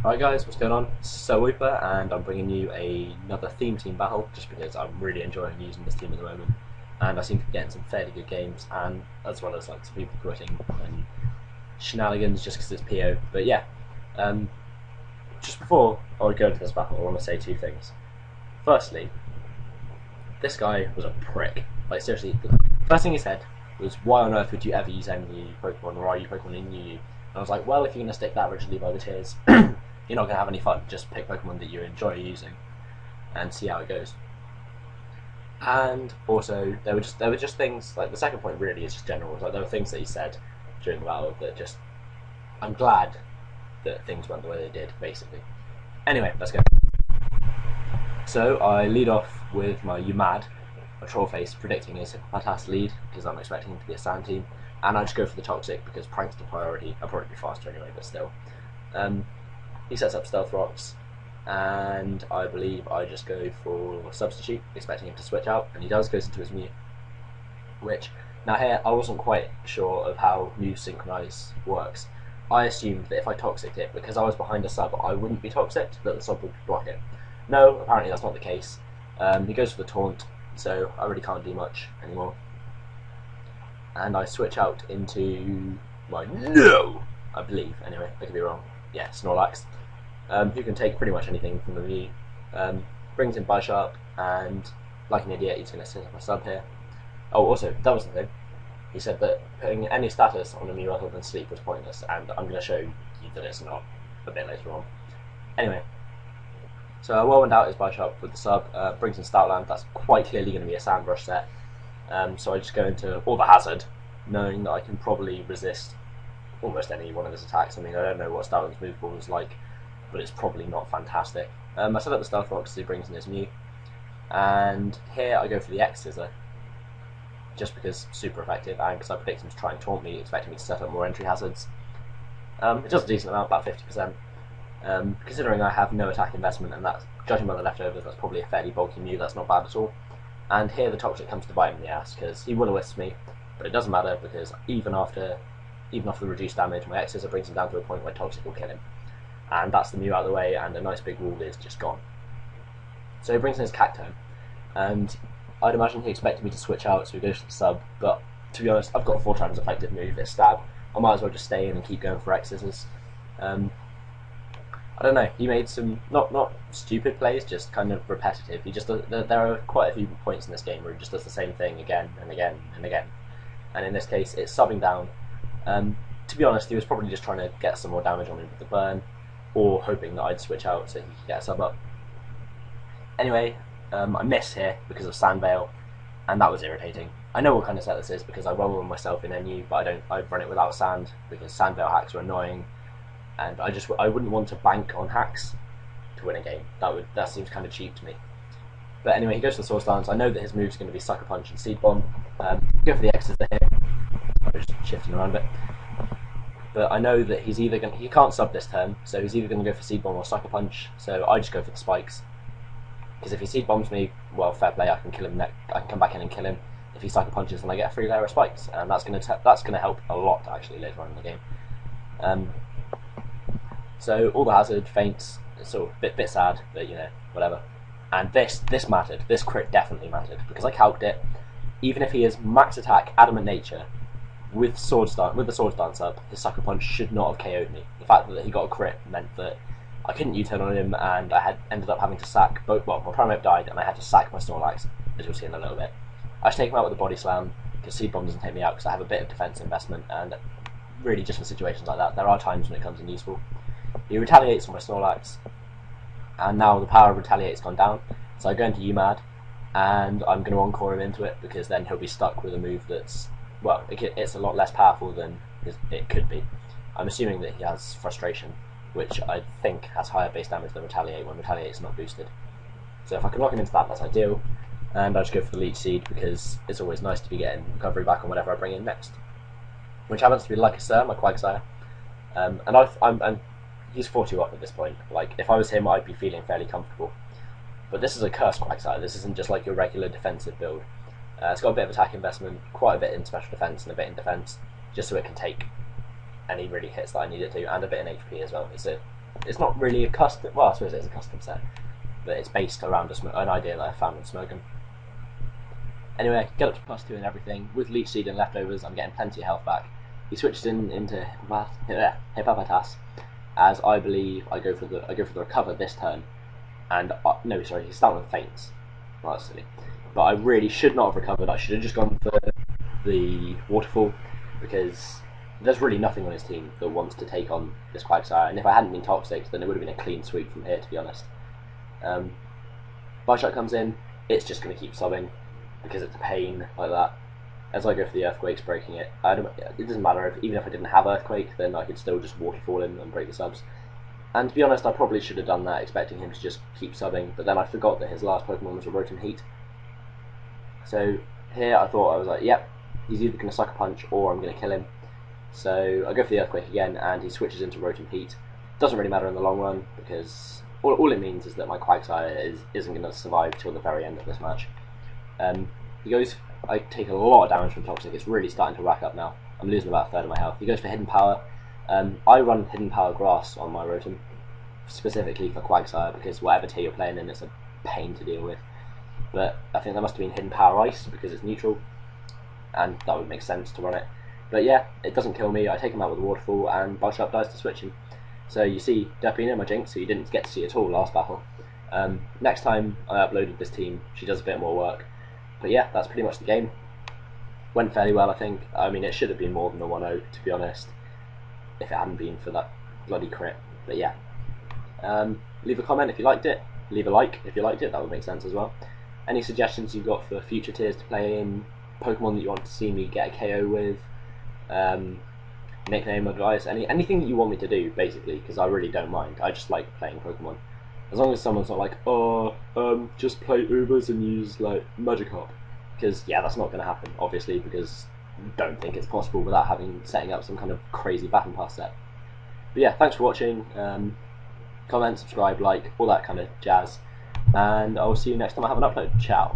Alright guys, what's going on? It's SUCCESS.jpg and I'm bringing you another theme team battle just because I'm really enjoying using this team at the moment and I seem to be getting some fairly good games, and as well as like some people quitting and shenanigans just because it's PO. But yeah, just before I go into this battle I want to say two things. Firstly, this guy was a prick. Like seriously, the first thing he said was, why on earth would you ever use any Pokemon, or are you Pokemon in you? And I was like, well, if you're going to stick that rigidly by the tiers, you're not going to have any fun. Just pick Pokemon that you enjoy using and see how it goes. And also, there were just things, like the second point really is just general, like there were things that he said during the battle that just, I'm glad that things went the way they did, basically. Anyway, let's go. So I lead off with my You Mad, a Trollface, predicting his Hippopotas lead because I'm expecting him to be a sand team, and I just go for the Toxic because Prank's the priority. I'll probably be faster anyway, but still. He sets up Stealth Rocks, and I believe I just go for Substitute, expecting him to switch out, and he does, goes into his Mew. Which, now here, I wasn't quite sure of how Mew Synchronize works. I assumed that if I Toxic'd it, because I was behind a sub, I wouldn't be Toxic'd, that the sub would block it. No, apparently that's not the case. He goes for the Taunt, so I really can't do much anymore. And I switch out into my No! I believe, anyway, I could be wrong. Yeah, Snorlax, who can take pretty much anything from the Mew. Brings in Bisharp, and like an idiot, he's going to set up a sub here. Oh, also, that was the thing. He said that putting any status on a Mew other than sleep was pointless, and I'm going to show you that it's not a bit later on. Anyway, so I whirlwind out his Bisharp with the sub, brings in Stoutland. That's quite clearly going to be a Sand Rush set. So I just go into all the Hazard, knowing that I can probably resist almost any one of his attacks. I mean, I don't know what Stoutland's move ball is like, but it's probably not fantastic. I set up the Stealth Rocks as he brings in his Mew, and here I go for the X-Scissor, just because super effective, and because I predict him to try and taunt me, expecting me to set up more entry hazards. It does a decent amount, about 50%. Considering I have no attack investment, and that's, judging by the leftovers, that's probably a fairly bulky Mew, that's not bad at all. And here the Toxic comes to bite him in the ass, because he will-o-wisp me, but it doesn't matter, because even after the reduced damage, my X-Scissor brings him down to a point where Toxic will kill him. And that's the Mew out of the way, and a nice big wall is just gone. So he brings in his Cacturne, and I'd imagine he expected me to switch out, so he goes for the sub, but to be honest, I've got a 4 times effective move, it's Stab. I might as well just stay in and keep going for X-Scissors. I don't know, he made some, not stupid plays, just kind of repetitive. He just there are quite a few points in this game where he just does the same thing again and again and again. And in this case, it's subbing down. To be honest, he was probably just trying to get some more damage on him with the burn, or hoping that I'd switch out so he could get a sub up. Anyway, I miss here because of Sand Veil, and that was irritating. I know what kind of set this is because I roll on myself in NU, but I run it without Sand because Sand Veil hacks are annoying. And I wouldn't want to bank on hacks to win a game. That seems kind of cheap to me. But anyway, he goes for the Swords Dance. I know that his move's going to be Sucker Punch and Seed Bomb. Go for the X's here. I'm just shifting around a bit. But I know that he's either he can't sub this turn, so he's either going to go for Seed Bomb or Sucker Punch. So I just go for the Spikes. Because if he Seed Bombs me, well, fair play. I can kill him. I can come back in and kill him. If he Sucker Punches, then I get a free layer of Spikes, and that's going to help a lot actually later on in the game. So all the hazard, feints, it's sort of a bit sad, but you know, whatever. And this mattered. This crit definitely mattered because I calced it. Even if he is max attack, adamant nature, with the Swords Dance up, his Sucker Punch should not have KO'd me. The fact that he got a crit meant that I couldn't U-turn on him, and I ended up having to sack both. Well, my Primeape died, and I had to sack my Snorlax, as you'll see in a little bit. I should take him out with a Body Slam because Seed Bomb doesn't take me out because I have a bit of defense investment, and really just for situations like that, there are times when it comes in useful. He retaliates on my Snorlax, and now the power of Retaliate's gone down, so I go into You Mad, and I'm going to encore him into it, because then he'll be stuck with a move that's, well, it's a lot less powerful than it could be. I'm assuming that he has Frustration, which I think has higher base damage than Retaliate when Retaliate's not boosted. So if I can lock him into that, that's ideal, and I just go for the Leech Seed, because it's always nice to be getting recovery back on whatever I bring in next. Which happens to be Lycosaur, my Quagsire, and he's 40 off at this point. Like, if I was him, I'd be feeling fairly comfortable. But this is a cursed Quagsire. This isn't just like your regular defensive build. It's got a bit of attack investment, quite a bit in special defense and a bit in defense, just so it can take any really hits that I need it to, and a bit in HP as well. It's a it's not really a custom. Well, I suppose it's a custom set, but it's based around an idea that I found with Smoken. Anyway, get up to +2 and everything. With Leech Seed and leftovers, I'm getting plenty of health back. He switches into Hippopotas, as I believe I go for the recover this turn, and no, sorry, he's starting with feints. Well, that's silly. But I really should not have recovered. I should have just gone for the waterfall, because there's really nothing on his team that wants to take on this Quagsire, and if I hadn't been toxic, then it would have been a clean sweep from here, to be honest. Bishop comes in, it's just going to keep subbing, because it's a pain like that. As I go for the Earthquakes, breaking it, it doesn't matter, even if I didn't have Earthquake, then I could still just waterfall him and break the subs. And to be honest, I probably should have done that, expecting him to just keep subbing, but then I forgot that his last Pokemon was a Rotom Heat. So here I thought, I was like, yep, he's either going to Sucker Punch or I'm going to kill him. So I go for the Earthquake again, and he switches into Rotom Heat. Doesn't really matter in the long run, because all it means is that my Quagsire isn't going to survive till the very end of this match. He goes, I take a lot of damage from Toxic, it's really starting to rack up now. I'm losing about a third of my health. He goes for Hidden Power. I run Hidden Power Grass on my Rotom, specifically for Quagsire, because whatever tier you're playing in, it's a pain to deal with. But I think that must have been Hidden Power Ice, because it's neutral, and that would make sense to run it. But yeah, it doesn't kill me, I take him out with a Waterfall, and Bishop dies to switch him. So you see Derpina, my Jinx, who you didn't get to see at all last battle. Next time I uploaded this team, she does a bit more work. But yeah, that's pretty much the game. Went fairly well, I think. I mean, it should have been more than a 1-0, to be honest, if it hadn't been for that bloody crit. But yeah. Leave a comment if you liked it. Leave a like if you liked it, that would make sense as well. Any suggestions you've got for future tiers to play in, Pokemon that you want to see me get a KO with, nickname advice, anything that you want me to do, basically, because I really don't mind. I just like playing Pokemon. As long as someone's not like, oh, just play Ubers and use, like, Magikarp. Because, yeah, that's not going to happen, obviously, because I don't think it's possible without setting up some kind of crazy Battle Pass set. But yeah, thanks for watching. Comment, subscribe, like, all that kind of jazz. And I'll see you next time I have an upload. Ciao.